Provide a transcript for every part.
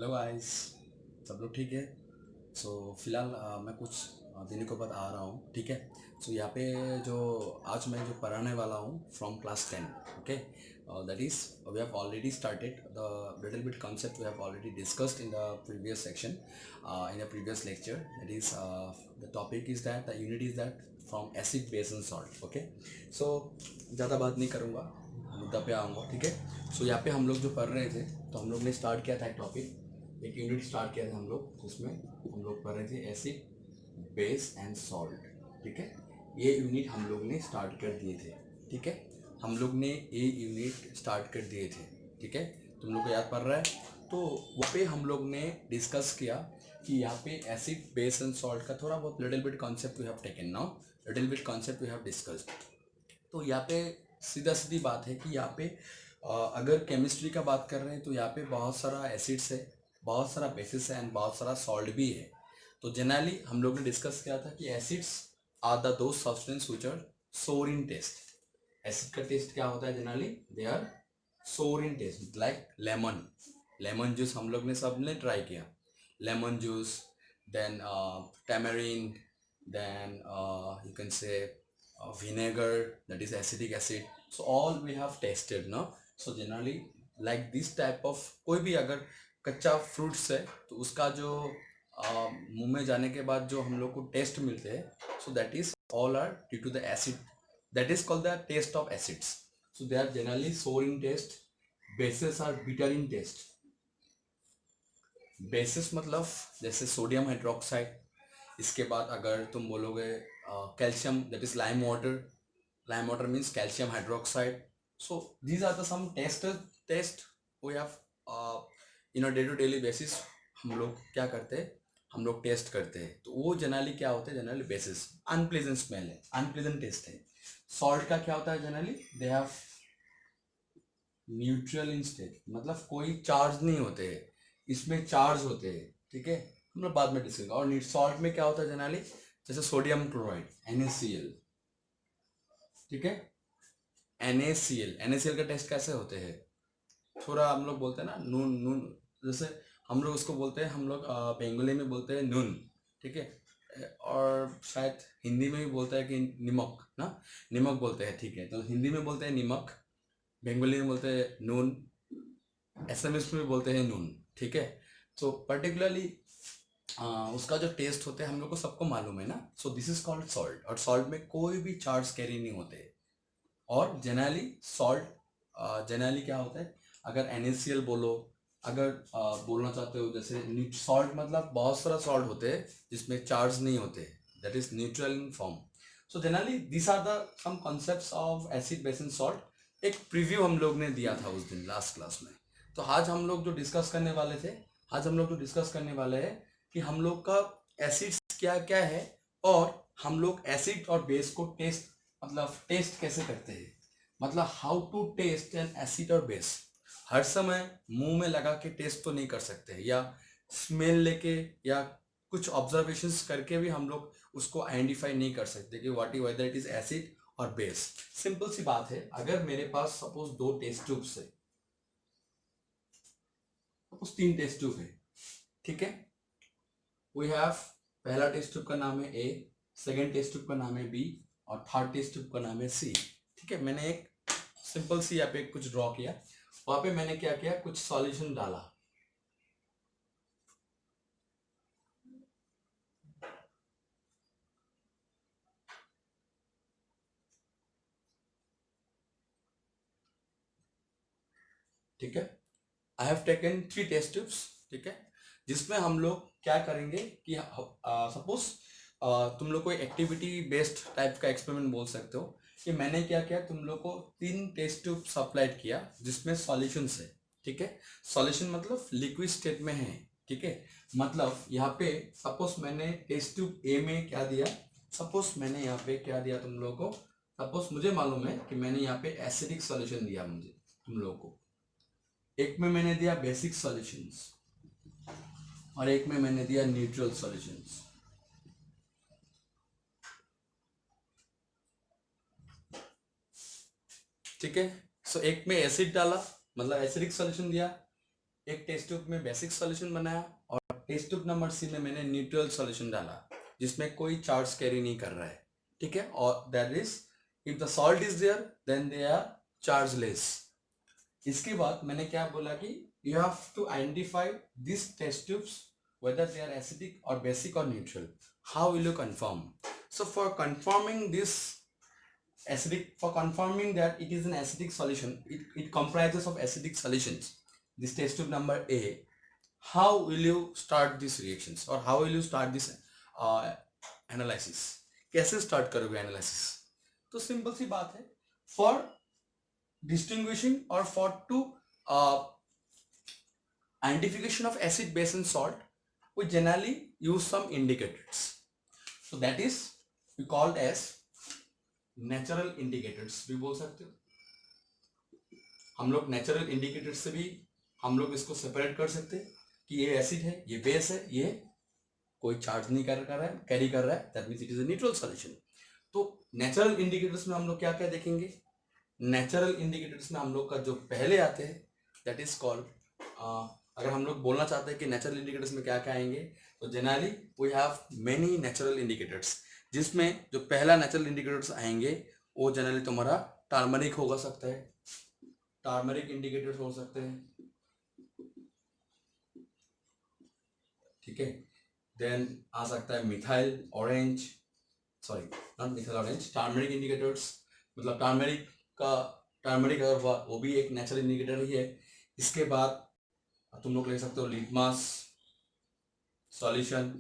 Hello guys, सब लोग ठीक है। फिलहाल मैं कुछ दिनों के बाद आ रहा हूँ, ठीक है। यहाँ पे जो आज मैं जो पढ़ाने वाला हूँ from class 10, okay. That is we have already started the little bit concept we have already discussed in the previous section, in the previous lecture. That is the topic is that the unit is that from acid base and salt, okay. So ज़्यादा बात नहीं करूँगा, मुद्दा पे आऊँगा, ठीक है। यहाँ पे हम लोग जो पढ़ रहे थे, तो हम लोग ने स्टार्ट किया था एक टॉपिक, एक यूनिट स्टार्ट किया था हम लोग, जिसमें हम लोग पढ़ रहे थे एसिड बेस एंड सॉल्ट, ठीक है। ये यूनिट हम लोग ने स्टार्ट कर दिए थे, ठीक है। हम लोग ने ये यूनिट स्टार्ट कर दिए थे, ठीक है। तुम लोग को याद पड़ रहा है? तो वहाँ पे हम लोग ने डिस्कस किया कि यहाँ पे एसिड बेस एंड सॉल्ट का थोड़ा बहुत little bit concept we have taken now, little bit concept we have discussed. तो यहाँ पे सीधा सीधी बात है कि यहाँ पे अगर केमिस्ट्री का बात कर रहे हैं तो यहाँ पे बहुत सारा एसिड्स है, बहुत सारा बेसिस है एंड बहुत सारा सॉल्ट भी है। तो जनरली हम लोग ने डिस्कस किया था कि acids are the two substance which are sour in taste. Acid का टेस्ट क्या होता है? Generally they are sour in taste, like lemon. Lemon juice हम लोग ने सबने ट्राई किया, lemon juice, then tamarind, then you can say vinegar, that is acetic acid. So all we have tested, no? So generally like this type of कोई भी अगर कच्चा fruits है तो उसका जो मुंह में जाने के बाद जो हम लोग को टेस्ट मिलते हैं, so that is all are due to the acid, that is called the taste of acids. So they are generally sour in taste, bases are bitter in taste. Bases मतलब जैसे सोडियम हाइड्रोक्साइड, इसके बाद अगर तुम बोलोगे calcium, that is lime water, lime water means calcium hydroxide. So these are the some taste we have in a day to daily basis. हम लोग क्या करते हैं? हम लोग टेस्ट करते हैं, तो वो जनरली क्या होता है? जनरली बेसिस अनप्लेजेंट स्मेल है, अनप्लेजेंट टेस्ट है। सॉल्ट का क्या होता है? Generally they have neutral in state, मतलब कोई चार्ज नहीं होते हैं, इसमें चार्ज होते हैं, ठीक है। हम लोग बाद में डिस्कस। और सॉल्ट में क्या होता है जनरली? जैसे सोडियम क्लोराइड NaCl, ठीक है। NaCl का टेस्ट कैसे होते हैं? थोड़ा हम लोग बोलते हैं ना नून नून, जैसे हम लोग उसको बोलते हैं, हम लोग बंगाली में बोलते हैं नून, ठीक है। और शायद हिंदी में भी बोलते हैं कि निमक ना, निमक बोलते हैं, ठीक है। तो हिंदी में बोलते हैं निमक, बंगाली में बोलते हैं नून, SMS में बोलते हैं नून, ठीक है। तो पर्टिकुलरली उसका जो टेस्ट होता है हम लोग को सबको मालूम है ना। So this is called salt, और सॉल्ट में कोई भी चार्ज कैरी नहीं होते। और जनरली सॉल्ट जनरली क्या होता है? अगर NaCl बोलो, अगर बोलना चाहते हो जैसे सॉल्ट, मतलब बहुत सारा सॉल्ट होते हैं जिसमें चार्ज नहीं होते, that is neutral in form. So generally this are the some concepts of acid base and salt. एक प्रीव्यू हम लोग ने दिया था उस दिन लास्ट क्लास में। तो आज हम लोग जो डिस्कस करने वाले थे, आज हम लोग जो डिस्कस करने वाले हैं कि हम लोग का एसिड्स क्या क्या है, और हम लोग एसिड और बेस को टेस्ट, मतलब टेस्ट कैसे करते हैं, मतलब how to test an acid और बेस। हर समय मुंह में लगा के टेस्ट तो नहीं कर सकते, या स्मेल लेके या कुछ ऑब्जर्वेशंस करके भी हम लोग उसको आइडेंटिफाई नहीं कर सकते कि what is whether it is acid और बेस। सिंपल सी बात है, अगर मेरे पास सपोज दो टेस्ट ट्यूब्स है, सपोज तीन टेस्ट ट्यूब है, ठीक है। वी हैव, पहला टेस्ट ट्यूब का नाम है A, सेकेंड टेस्ट ट्यूब का नाम है B, और थर्ड टेस्ट ट्यूब का नाम है C, ठीक है। मैंने एक सिंपल सी यहाँ पे कुछ ड्रॉ किया, वहां पे मैंने क्या किया, कुछ सॉल्यूशन डाला, ठीक है। I have taken 3 test tubes, ठीक है। जिसमें हम लोग क्या करेंगे कि सपोज तुम लोग कोई एक्टिविटी बेस्ड टाइप का एक्सपेरिमेंट बोल सकते हो कि मैंने क्या किया, तुम लोग को 3 टेस्ट ट्यूब सप्लाइड किया जिसमें सॉल्यूशंस है, ठीक है। सॉल्यूशन मतलब लिक्विड स्टेट में है, ठीक है। मतलब यहाँ पे सपोज मैंने टेस्ट ट्यूब A में क्या दिया, सपोज मैंने यहाँ पे क्या दिया तुम लोगों को, सपोज मुझे मालूम है कि मैंने यहाँ पे एसिडिक सॉल्यूशन दिया मुझे तुम लोगों को। एक में मैंने दिया बेसिक सॉल्यूशंस और एक में मैंने दिया न्यूट्रल सॉल्यूशंस, ठीक है। सो एक में एसिड डाला, मतलब एसिडिक सॉल्यूशन दिया, एक टेस्ट ट्यूब में बेसिक सॉल्यूशन बनाया और टेस्ट ट्यूब नंबर सी में मैंने न्यूट्रल सॉल्यूशन डाला जिसमें कोई चार्ज कैरी नहीं कर रहा है, ठीक है। और that is if the salt is there then they are chargeless. इसके बाद मैंने क्या बोला कि you have to identify this test tubes whether they are acidic or basic or neutral. How will you confirm? So for confirming this acidic, for confirming that it is an acidic solution, it comprises of acidic solutions, this test tube number A, how will you start these reactions or how will you start this analysis? कैसे start करोगे analysis? तो simple सी बात है, for distinguishing or for to identification of acid, base and salt, we generally use some indicators. So that is we called as natural indicators भी बोल सकते हो। हम लोग नेचुरल इंडिकेटर से भी हम लोग इसको सेपरेट कर सकते हैं कि ये एसिड है, ये बेस है, ये कोई चार्ज नहीं कर रहा है, कैरी कर रहा है, that means it is a neutral solution. तो नेचुरल इंडिकेटर्स में हम लोग क्या क्या देखेंगे? नेचुरल इंडिकेटर्स में हम लोग का जो पहले आते हैं दैट इज कॉल्ड, अगर हम लोग बोलना चाहते हैं कि नेचुरल इंडिकेटर्स में क्या क्या आएंगे, तो generally we have many natural indicators, जिसमें जो पहला नेचुरल इंडिकेटर्स आएंगे वो जनरली तुम्हारा टार्मरिक होगा सकता है, टार्मरिक इंडिकेटर्स हो सकते हैं, ठीक है। देन आ सकता है methyl orange, sorry not methyl orange, turmeric indicators, मतलब टार्मरिक अगर हुआ वो भी एक नेचुरल इंडिकेटर ही है। इसके बाद तुम लोग ले सकते हो लिटमस सॉल्यूशन,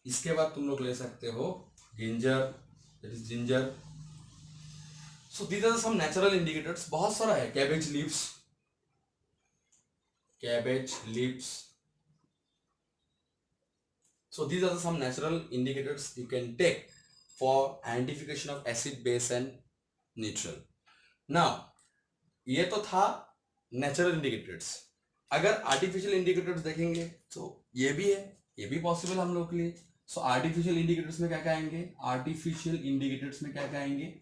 इसके बाद तुम लोग ले सकते हो ginger, that is ginger. So these are some natural indicators, बहुत सारा है, cabbage leaves, cabbage leaves. So these are some natural indicators you can take for identification of acid, base and neutral. Now ये तो था natural indicators. अगर artificial indicators देखेंगे तो ये भी है, ये भी पॉसिबल हम लोग के लिए। सो आर्टिफिशियल इंडिकेटर्स में क्या क्या आएंगे? आर्टिफिशियल इंडिकेटर्स में क्या क्या आएंगे?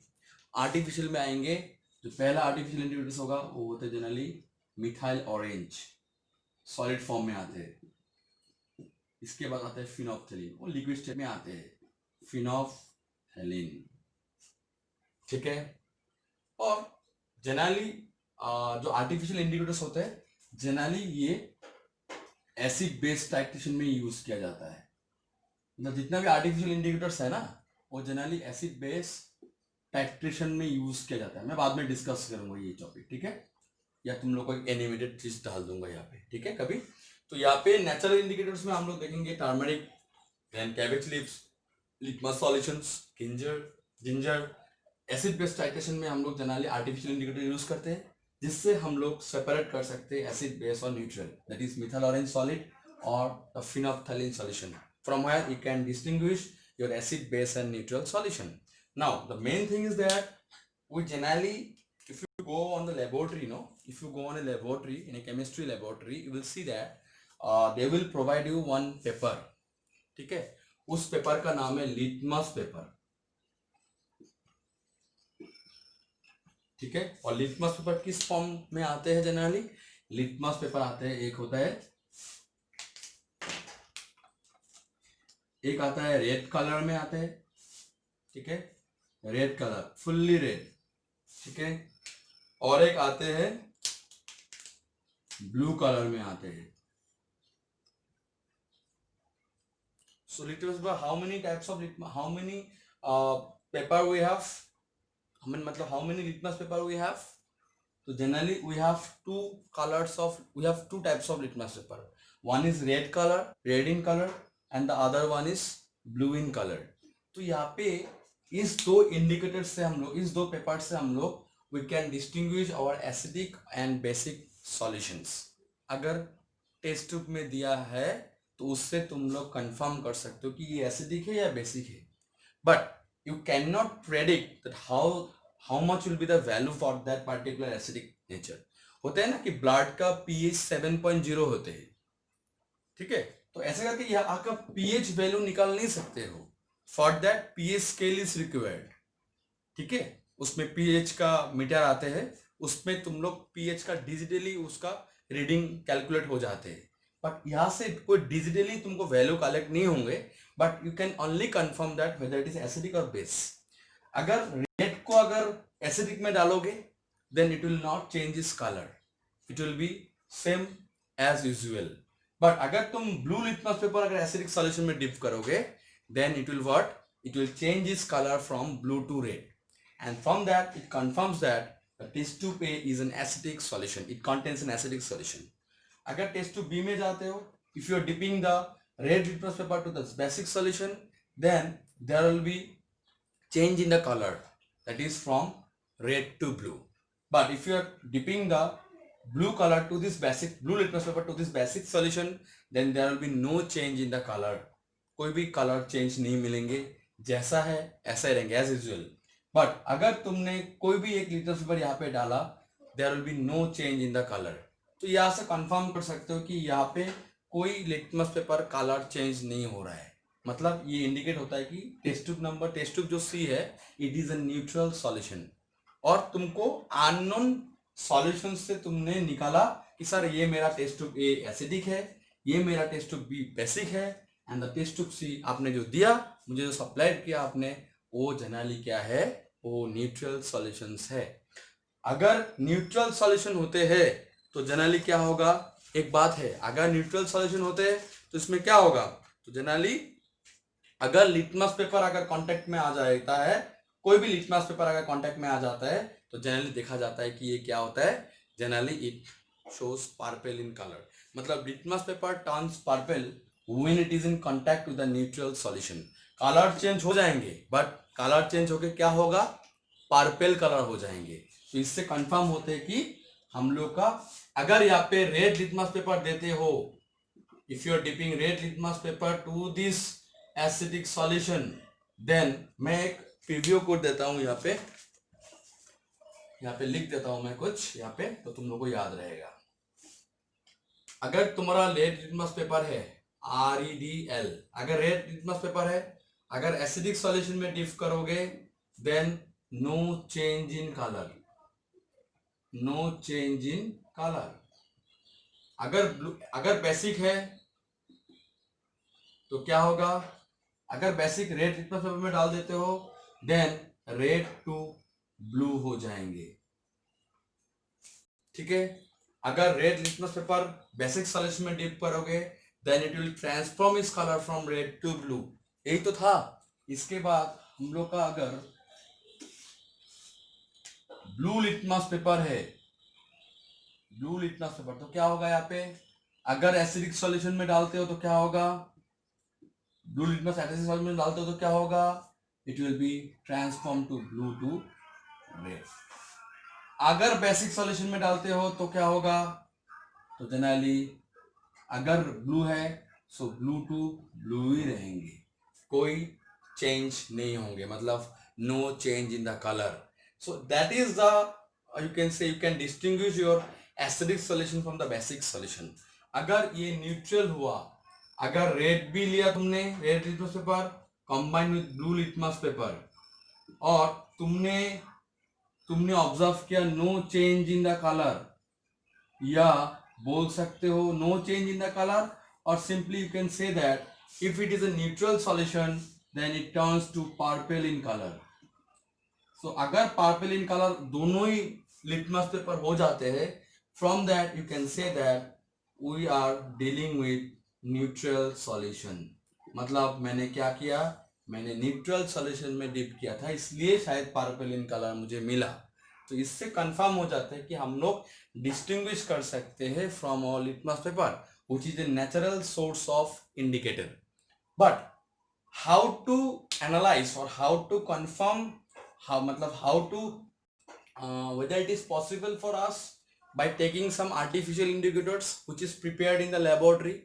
आर्टिफिशियल में आएंगे, जो पहला आर्टिफिशियल इंडिकेटर्स होगा वो होते हैं generally methyl orange, solid form में आते हैं। इसके बाद आता है फिनोप्थेलिन, वो लिक्विड स्टेट में आते हैं, फिनोप्थेलिन, ठीक है। और जनरली जो आर्टिफिशियल इंडिकेटर्स होते हैं जनरली ये एसिड बेस टाइट्रेशन में यूज किया जाता है। मतलब जितना भी आर्टिफिशियल इंडिकेटर्स है ना वो जनरली एसिड बेस टाइट्रेशन में यूज किया जाता है। मैं बाद में डिस्कस करूंगा ये टॉपिक, ठीक है, या तुम लोग को एक एनिमेटेड चीज डाल दूंगा यहाँ पे, ठीक है, कभी। तो यहाँ पे नेचुरल इंडिकेटर्स में हम लोग देखेंगे turmeric, then cabbage leaves, litmus solutions, ginger. Acid base titration में हम लोग जनरली आर्टिफिशियल इंडिकेटर यूज करते हैं, जिससे हम लोग सेपरेट कर सकते हैं एसिड बेस और neutral, that is methyl orange solid और the phenolphthalein solution, from where you can distinguish your acid base and neutral solution. Now the main thing is that we generally if you go on the laboratory, if you go on a laboratory, in a chemistry laboratory, you will see that they will provide you one paper, ठीक है, उस paper का नाम है litmus paper, ठीक है। और litmus paper किस फॉर्म में आते हैं? जनरली लिटमस पेपर आते हैं, एक होता है, एक आता है रेड कलर में आते हैं, ठीक है, रेड कलर, फुल्ली रेड, ठीक है, और एक आते हैं ब्लू कलर में आते हैं। So litmus paper, how many types of litmus, how many paper we have, मतलब how many litmus paper we have? So generally we have we have two types of litmus paper. One is red in color and the other one is blue in color. तो यहाँ पे इस दो indicator से हम लोग, इस दो पेपर से हम लोग we can distinguish our acidic and basic solutions. अगर टेस्ट ट्यूब में दिया है तो उससे तुम लोग कंफर्म कर सकते हो कि ये एसिडिक है या बेसिक है, but you can not predict that how much will be the value for that particular acidic nature. होता है ना कि ब्लड का पीएच 7.0 होते हैं, ठीक है, तो ऐसे करके यहाँ आपका पीएच वैल्यू निकाल नहीं सकते हो, for that pH scale is required, ठीक है। उसमें पीएच का मीटर आते हैं, उसमें तुम लोग पीएच का डिजिटली उसका रीडिंग कैलकुलेट हो जाते हैं, बट यहाँ से कोई डिजिटली तुमको वैल्यू कलेक्ट नहीं होंगे, but you can only confirm that whether it is acidic और बेस। अगर रेड को अगर एसिडिक में डालोगे then it will not change its colour, it will be same as usual. But अगर तुम ब्लू लिटमस पेपर अगर एसिडिक सॉल्यूशन में डिप करोगे then it will what, it will change its color from blue to red, and from that it confirms that the test tube A is an acidic solution, it contains an acidic solution. अगर test tube B में जाते हो, if you are dipping the red litmus paper to the basic solution then there will be change in the color, that is from red to blue. But if you are dipping the blue color to this basic blue litmus paper to this basic solution then there will be no change in the color, कोई भी colour change नहीं मिलेंगे, जैसा है ऐसा ही रहेंगे as usual. But अगर तुमने कोई भी एक लिटमस पेपर यहाँ पे डाला there will be no change in the colour. तो यहाँ से कंफर्म कर सकते हो कि यहाँ पे कोई लिटमस पेपर कलर चेंज नहीं हो रहा है, मतलब ये इंडिकेट होता है कि टेस्ट ट्यूब जो सी है it is a neutral solution. और तुमको अननोन सॉल्यूशन से तुमने निकाला कि सर ये मेरा टेस्ट ट्यूब ए एसिडिक है, ये मेरा टेस्ट ट्यूब बी बेसिक है, and the test tube C आपने जो दिया मुझे जो सप्लाइड किया आपने वो जनरली क्या है, वो न्यूट्रल सॉल्यूशंस है। अगर न्यूट्रल सॉल्यूशन होते हैं तो जनरली क्या होगा, एक बात है अगर न्यूट्रल सॉल्यूशन होते हैं तो इसमें क्या होगा, तो जनरली अगर लिटमस पेपर अगर कांटेक्ट में आ जाता है, कोई भी लिटमस पेपर अगर कांटेक्ट में आ जाता है तो जनरली देखा जाता है कि ये क्या होता है, generally it shows purple in colour, मतलब litmus paper turns purple when it is in contact with the neutral solution। Colour change हो जाएंगे बट कलर चेंज होके क्या होगा, पर्पल कलर हो जाएंगे। तो इससे कंफर्म होते हैं कि हम लोग का अगर यहाँ पे रेड लिटमस पेपर देते हो, if you are dipping red litmus paper to this acidic solution then मैं एक प्रीव्यू कोड देता हूं, यहाँ पे लिख देता हूं मैं कुछ यहाँ पे, तो तुम लोग को याद रहेगा। अगर तुम्हारा रेड लिटमस पेपर है REDL, अगर रेड लिटमस पेपर है, अगर एसिडिक सॉल्यूशन में डिप करोगे then no change in colour, no change in colour. अगर बेसिक है तो क्या होगा, अगर बेसिक रेड लिटमस पेपर में डाल देते हो देन रेड टू ब्लू हो जाएंगे, ठीक है। अगर red litmus paper basic solution में डिप करोगे then it will transform its color from red to blue। यही तो था। इसके बाद हम लोग का अगर ब्लू लिटमस पेपर है, ब्लू लिटमस पेपर तो क्या होगा, यहाँ पे अगर एसिडिक सॉल्यूशन में डालते हो तो क्या होगा, ब्लू लिटमस एसिडिक सॉल्यूशन में डालते हो तो क्या होगा, it will be transform to blue to red. अगर बेसिक सॉल्यूशन में डालते हो तो क्या होगा, तो जनरली अगर ब्लू है सो ब्लू टू ब्लू ही रहेंगे, कोई चेंज नहीं होंगे, मतलब no change in the colour. So that is the you can say you can distinguish your acidic solution from the basic solution. अगर ये न्यूट्रल हुआ, अगर रेड भी लिया तुमने, red litmus paper combine with blue litmus paper, और तुमने observe किया no change in the colour, या बोल सकते हो no change in the colour, और simply you can say that if it is a neutral solution then it turns to purple in colour. So अगर purple in colour दोनों ही litmus paper हो जाते हैं, from that you can say that we are dealing with neutral solution. मतलब मैंने क्या किया, मैंने न्यूट्रल सॉल्यूशन में डिप किया था, इसलिए शायद पर्पल इन कलर मुझे मिला। तो इससे कंफर्म हो जाता है कि हम लोग डिस्टिंग्विश कर सकते हैं from all litmus paper which is a natural source of indicator. But how to analyse और how to confirm, how to whether it is possible for us by taking some artificial indicators which is prepared in the laboratory।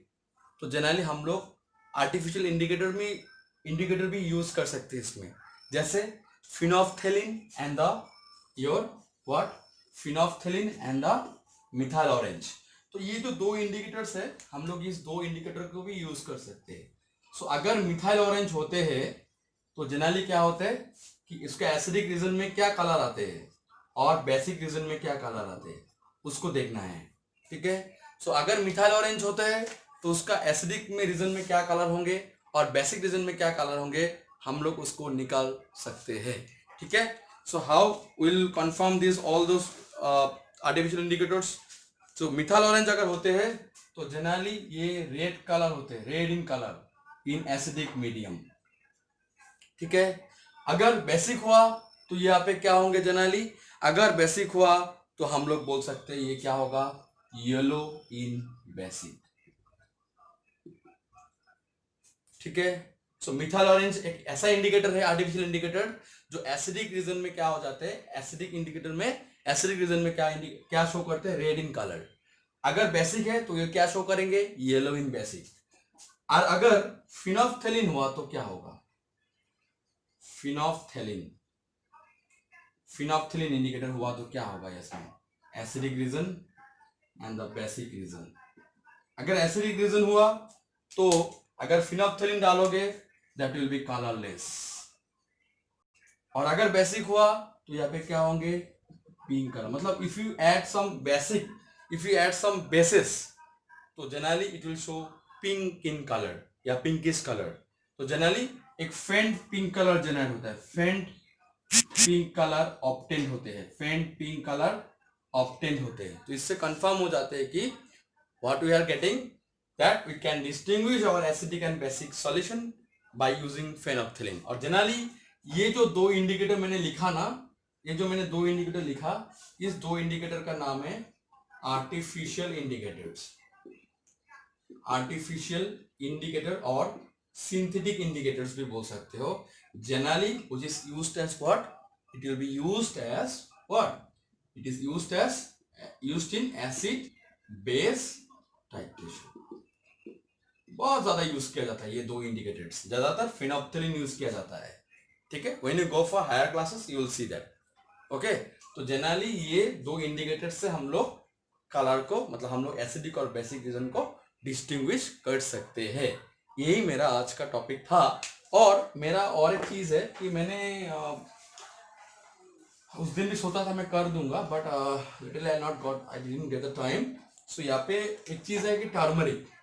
तो generally हम लोग artificial indicator भी use कर सकते हैं इसमें, जैसे phenolphthalein and the your what phenolphthalein and the methyl orange. तो ये जो दो इंडिकेटर्स है हम लोग इस दो इंडिकेटर को भी यूज कर सकते हैं। सो अगर मिथाइल ऑरेंज होते हैं तो जनरली क्या होता है कि इसके एसिडिक रीजन में क्या कलर आते हैं और बेसिक रीजन में क्या कलर आते हैं उसको देखना है। ठीक है। सो अगर मिथाइल ऑरेंज होते हैं तो उसका एसिडिक में रीजन में क्या कलर होंगे और बेसिक रीजन में क्या कलर होंगे, हम लोग उसको निकाल सकते हैं। ठीक है। So how will confirm this all those artificial indicators. So methyl orange अगर होते हैं तो जनरली ये रेड कलर होते हैं, red in colour in acidic medium. ठीक है। अगर बेसिक हुआ तो यहाँ पे क्या होंगे जनरली, अगर बेसिक हुआ तो हम लोग बोल सकते हैं ये क्या होगा, येलो इन बेसिक। ठीक है। सो मिथाइल ऑरेंज एक ऐसा इंडिकेटर है, आर्टिफिशियल इंडिकेटर, जो एसिडिक रीजन में क्या हो जाते हैं, एसिडिक इंडिकेटर में, एसिडिक रीजन में क्या शो करते हैं, रेड इन कलर। अगर बेसिक है तो ये क्या शो करेंगे, येलो इन बेसिक। और अगर फिनोल्फथेलिन हुआ तो क्या होगा, फिनोल्फथेलिन, फिनोल्फथेलिन इंडिकेटर हुआ तो क्या होगा इसमें, acidic region and the basic region. अगर एसिडिक रीजन हुआ तो अगर फिनोल्फथेलिन डालोगे दैट विल बी कलरलेस, और अगर बेसिक हुआ तो यहाँ पे क्या होंगे, पिंक कलर। मतलब if you add some basic, if you add some basis, तो generally it will show pink in colour या पिंकिश कलर। तो जनरली एक फेंट पिंक कलर जनरेट होता है, फेंट पिंक कलर ऑब्टेन होते हैं, फेंट पिंक कलर ऑब्टेन होते हैं। तो इससे कंफर्म हो जाते हैं कि what we are getting, that we can distinguish our acidic and basic solution by using phenolphthalein. और जनरली ये जो दो इंडिकेटर मैंने लिखा ना, ये जो मैंने दो इंडिकेटर लिखा, इस दो इंडिकेटर का नाम है आर्टिफिशियल इंडिकेटर्स, आर्टिफिशियल इंडिकेटर और सिंथेटिक इंडिकेटर्स भी बोल सकते हो। Generally which is used as what, it will be used as what, it is used in acid base titration. बहुत ज्यादा यूज किया जाता है ये दो इंडिकेटर्स, ज्यादातर फिनोल्फथेलिन यूज किया जाता है। ठीक है। When you go for higher classes you will see that. Okay. तो जनरली ये दो इंडिकेटर्स से हम लोग कलर को, मतलब हम लोग एसिडिक और बेसिक रीजन को डिस्टिंग्विश कर सकते हैं। यही मेरा आज का टॉपिक था। और मेरा और एक चीज है कि मैंने उस दिन भी सोचा था मैं कर दूंगा, but little I not got, I didn't get the time. So यहाँ पे एक चीज है कि टर्मरिक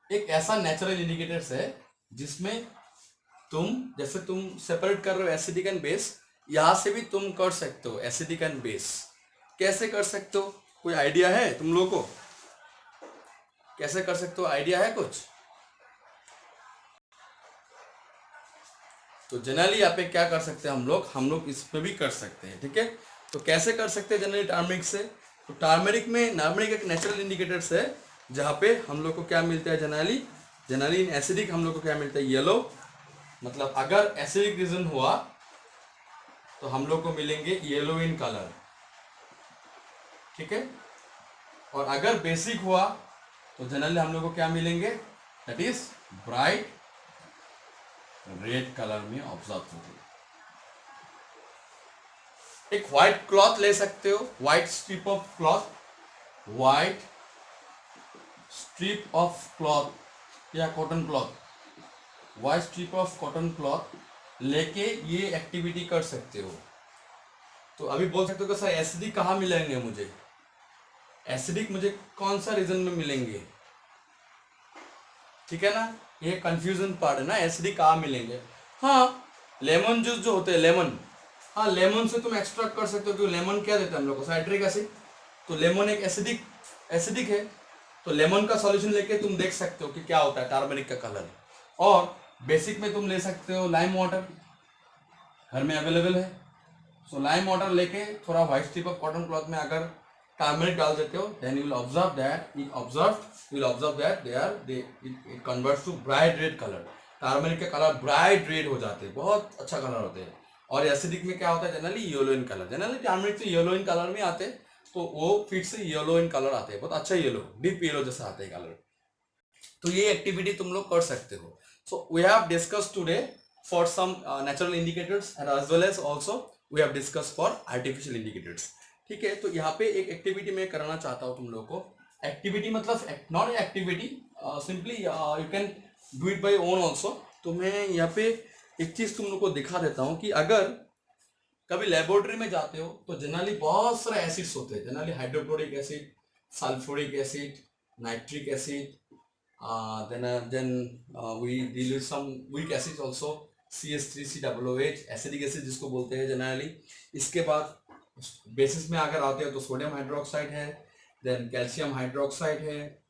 एक ऐसा नेचुरल इंडिकेटर्स है जिसमें तुम, जैसे तुम सेपरेट कर रहे हो एसिडिक एंड बेस, यहां से भी तुम कर सकते हो एसिडिक एंड बेस। कैसे कर सकते हो, कोई आइडिया है तुम लोगों को, कैसे कर सकते हो, आइडिया है कुछ? तो जनरली यहाँ पे क्या कर सकते हैं हम लोग इस पे भी कर सकते हैं। ठीक है। तो कैसे कर सकते हैं जनरली टर्मरिक से, तो टर्मरिक में, टर्मरिक एक नेचुरल इंडिकेटर्स है जहाँ पे हम लोग को क्या मिलता है, जनरली इन एसिडिक हम लोग को क्या मिलता है, येलो। मतलब अगर एसिडिक रीजन हुआ तो हम लोग को मिलेंगे येलो इन कलर। ठीक है। और अगर बेसिक हुआ तो जनरली हम लोग को क्या मिलेंगे, that is bright red colour में ऑब्जर्व होंगे। एक व्हाइट क्लॉथ ले सकते हो, white strip of cloth, white strip of cloth या cotton cloth, white strip of cotton cloth लेके ये एक्टिविटी कर सकते हो। तो अभी बोल सकते हो कि सर एसिडिक कहाँ मिलेंगे मुझे, एसिडिक मुझे कौन सा रीजन में मिलेंगे, ठीक है ना, ये कंफ्यूजन पार्ट है ना, एसिडिक कहाँ मिलेंगे। हाँ, लेमन जूस जो होते हैं, लेमन, हाँ लेमन से तुम एक्सट्रैक्ट कर सकते हो, क्योंकि लेमन क्या देता है हम लोग को, साइट्रिक एसिड। तो लेमन एक एसिडिक है, तो लेमन का सॉल्यूशन लेके तुम देख सकते हो कि क्या होता है टर्मरिक का कलर। और बेसिक में तुम ले सकते हो लाइम वाटर, घर में अवेलेबल है। सो लाइम वाटर लेके थोड़ा white strip of cotton cloth में अगर टर्मरिक डाल देते हो, then you will observe that it converts to bright red colour. Turmeric का कलर ब्राइट रेड हो जाते हैं, बहुत अच्छा कलर होते हैं। और एसिडिक में क्या होता है, generally yellow in colour, generally turmeric से येलो इन कलर में आते हैं, तो वो फिर से येलो इन कलर आते हैं, बहुत अच्छा येलो, डीप येलो जैसा आते हैं कलर। तो ये एक्टिविटी तुम लोग कर सकते हो। So we have discuss today for some natural indicators and as well as also we have discuss for artificial indicators. ठीक है। तो यहाँ पे एक एक्टिविटी मैं कराना चाहता हूँ तुम लोगों को। एक्टिविटी मतलब not activity, simply you can do it by own also. तो मैं यहाँ पे एक चीज तुम लोग को दिखा देता हूँ कि अगर कभी लेबोरेटरी में जाते हो तो जनरली बहुत सारे एसिड्स होते हैं, generally hydrochloric acid, sulphuric acid, nitric acid, then we deal with some weak acids also, CH3COOH acidic acid जिसको बोलते हैं जनरली। इसके बाद बेसिस में अगर आते हो तो सोडियम हाइड्रोक्साइड है, देन कैल्शियम हाइड्रोक्साइड है,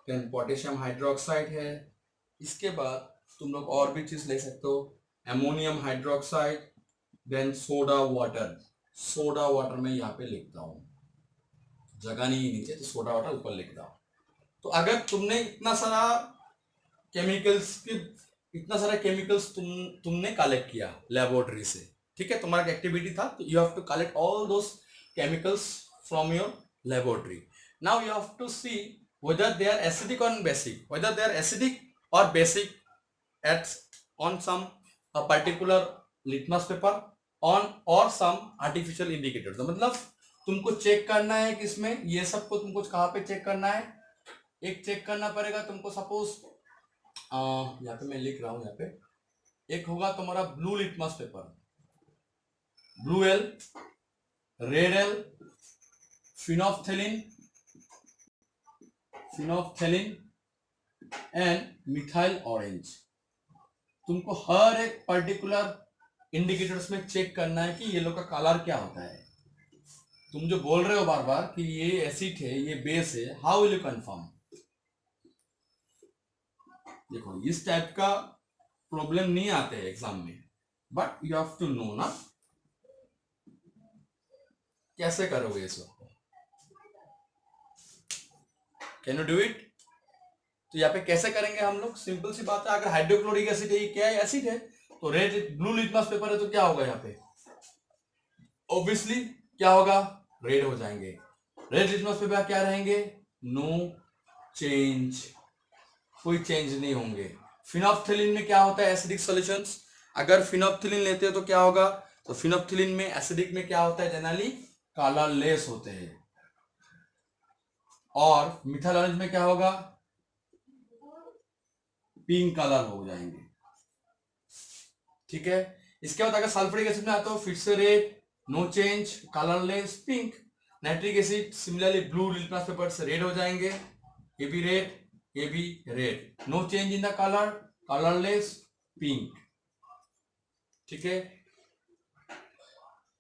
देन पोटेशियम हाइड्रोक्साइड है। इसके बाद तुम लोग और भी चीज ले सकते हो, ammonium hydroxide, then soda water. Soda water में यहाँ पे लिखता हूँ, जगह नहीं है नीचे तो सोडा वाटर ऊपर लिखता हूँ। तो अगर तुमने इतना सारा केमिकल्स तुमने कलेक्ट किया लेबोरेटरी से, ठीक है, तुम्हारा एक्टिविटी था, तो you have to collect all those chemicals from your laboratory. Now you have to see whether they are acidic or basic, whether they are acidic or basic at on some a particular litmus paper on or some artificial indicators। तो मतलब तुमको check करना है कि इसमें ये सब को तुमको कहाँ पे चेक करना है, एक चेक करना पड़ेगा तुमको। सपोज यहाँ पे मैं लिख रहा हूँ, यहाँ पे एक होगा तुम्हारा blue litmus paper, blue L, red L, phenolphthalein and methyl orange. तुमको हर एक पर्टिकुलर इंडिकेटर्स में चेक करना है कि ये लोग का कलर क्या होता है। तुम जो बोल रहे हो बार बार कि ये एसिड है, ये बेस है, हाउ विल यू कंफर्म? देखो इस टाइप का प्रॉब्लम नहीं आते हैं एग्जाम में, but you have to know ना कैसे करोगे इसको। Can you do it? तो यहाँ पे कैसे करेंगे हम लोग, सिंपल सी बात है। अगर हाइड्रोक्लोरिक एसिड है, ये क्या है, एसिड है, तो रेड ब्लू लिटमस पेपर है तो क्या होगा यहाँ पे, ऑब्वियसली क्या होगा, रेड हो जाएंगे। रेड लिटमस पेपर क्या रहेंगे, नो चेंज, कोई चेंज नहीं होंगे। फिनोफ्थेलिन में क्या होता है, एसिडिक सॉल्यूशंस। अगर फिनोफ्थेलिन लेते हो तो क्या होगा, तो फिनोफ्थेलिन में एसिडिक में क्या होता है, जनरली कलरलेस होते हैं। और मिथाइल ऑरेंज में क्या होगा, पिंक कलर हो जाएंगे, ठीक है। इसके बाद अगर सल्फ्यूरिक एसिड में आता हो फिर से red, no change, colourless, pink. Nitric acid similarly blue litmus paper से रेड हो जाएंगे, ये भी रेड, ये भी red, no change in the colour, colourless, pink, ठीक है।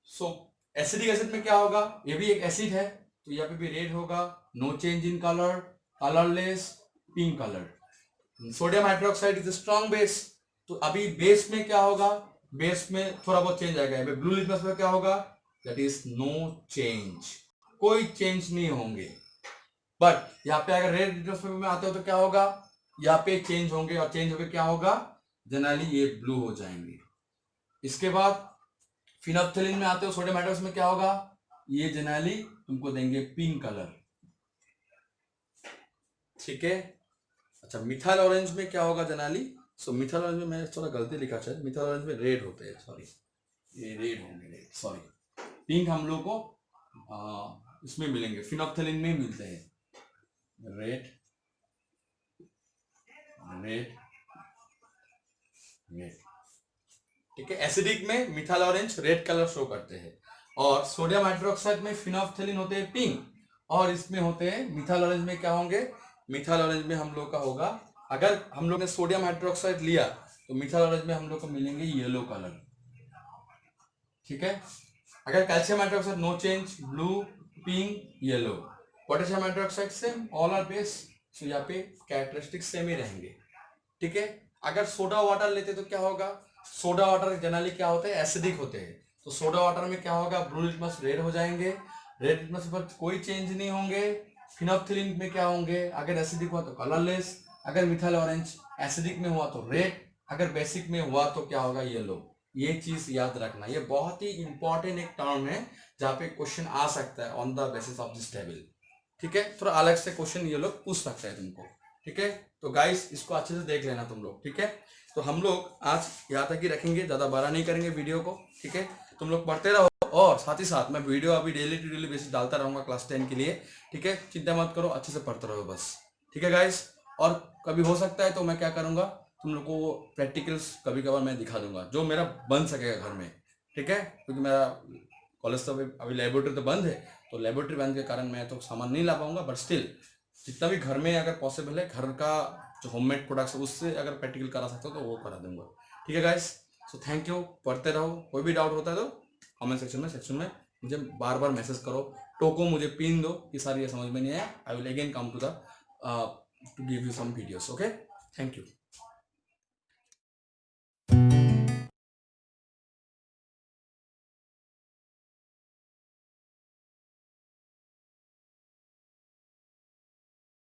सो एसिडिक एसिड में क्या होगा, ये भी एक एसिड है तो यहाँ पे भी रेड होगा, no change in colour, colourless, pink colour. Sodium hydroxide is strong base, तो अभी बेस में क्या होगा, बेस में थोड़ा बहुत चेंज आएगा। ब्लू लिटमस में क्या होगा, दैट इज नो चेंज, कोई चेंज नहीं होंगे। बट यहाँ पे अगर रेड लिटमस पेपर में आते हो तो क्या होगा, यहाँ पे चेंज होंगे, और चेंज होकर क्या होगा, जनरली ये ब्लू हो जाएंगे। इसके बाद फिनोफ्थेलिन में आते हो, सोडियम हाइड्रोक्साइड में क्या होगा, ये जनरली तुमको देंगे पिंक कलर, ठीक है। अच्छा मिथाइल ऑरेंज में क्या होगा जनरली, सो मिथाइल ऑरेंज में मैं थोड़ा गलती लिखा शायद, मिथाइल ऑरेंज में रेड होते हैं, सॉरी ये रेड होंगे, रेड सॉरी, पिंक हम लोग को इसमें मिलेंगे, फिनोफ्थेलिन में मिलते हैं, रेड रेड रेड, ठीक है। एसिडिक में methyl orange red colour show करते हैं, और सोडियम हाइड्रोक्साइड में फिनोफ्थेलिन होते हैं पिंक, और इसमें होते हैं मिथाइल ऑरेंज में क्या होंगे, मिथाइल ऑरेंज में हम लोग का होगा, अगर हम लोग ने सोडियम हाइड्रोक्साइड लिया तो मिथाइल ऑरेंज में हम लोग को मिलेंगे येलो कलर, ठीक है। अगर calcium hydroxide no change, blue, pink, yellow. Potassium hydroxide same, all are base, so यहाँ पे कैरेक्टरिस्टिक सेम ही रहेंगे, ठीक है। अगर सोडा वाटर लेते तो क्या होगा, सोडा वाटर जनरली क्या होते हैं, एसिडिक होते हैं, तो सोडा वाटर में क्या होगा, ब्लू लिटमस रेड हो जाएंगे, रेड लिटमस पर कोई चेंज नहीं होंगे। फिनोफ्थेलिन में क्या होंगे, अगर एसिडिक हुआ तो कलरलेस, अगर मिथाइल ऑरेंज एसिडिक में हुआ तो रेड, अगर बेसिक में हुआ तो क्या होगा, येलो। ये चीज याद रखना, ये बहुत ही इंपॉर्टेंट एक टर्म है जहाँ पे क्वेश्चन आ सकता है on the basis of this table, ठीक है। थोड़ा अलग से क्वेश्चन ये लोग पूछ सकते हैं तुमको, ठीक है। तो गाइस इसको अच्छे से देख लेना तुम लोग, ठीक है। तो हम लोग आज यहाँ तक ही रखेंगे, ज़्यादा बड़ा नहीं करेंगे वीडियो को, ठीक है। तुम लोग पढ़ते रहो, और साथ ही साथ मैं वीडियो अभी डेली टू डेली बेसिस डालता रहूँगा क्लास 10 के लिए, ठीक है। चिंता मत करो, अच्छे से पढ़ते रहो बस, ठीक है गाइस। और कभी हो सकता है तो मैं क्या करूँगा, तुम लोग को प्रैक्टिकल्स कभी कभार मैं दिखा दूंगा जो मेरा बन सकेगा घर में, ठीक है, क्योंकि मेरा कॉलेज तो अभी लेबोरेटरी तो बंद है, तो लेबोरेटरी बंद के कारण मैं तो सामान नहीं ला पाऊंगा, बट स्टिल जितना भी घर में अगर पॉसिबल है, घर का जो होममेड प्रोडक्ट्स है उससे अगर प्रैक्टिकल करा सकते हो तो वो करा दूंगा। ठीक है गाइस, सो थैंक यू, पढ़ते रहो, कोई भी डाउट होता है तो कमेंट सेक्शन में मुझे बार बार मैसेज करो, टोको, मुझे पिन दो कि सर ये समझ में नहीं आया, I will again come to the to give you some videos. Okay, thank you.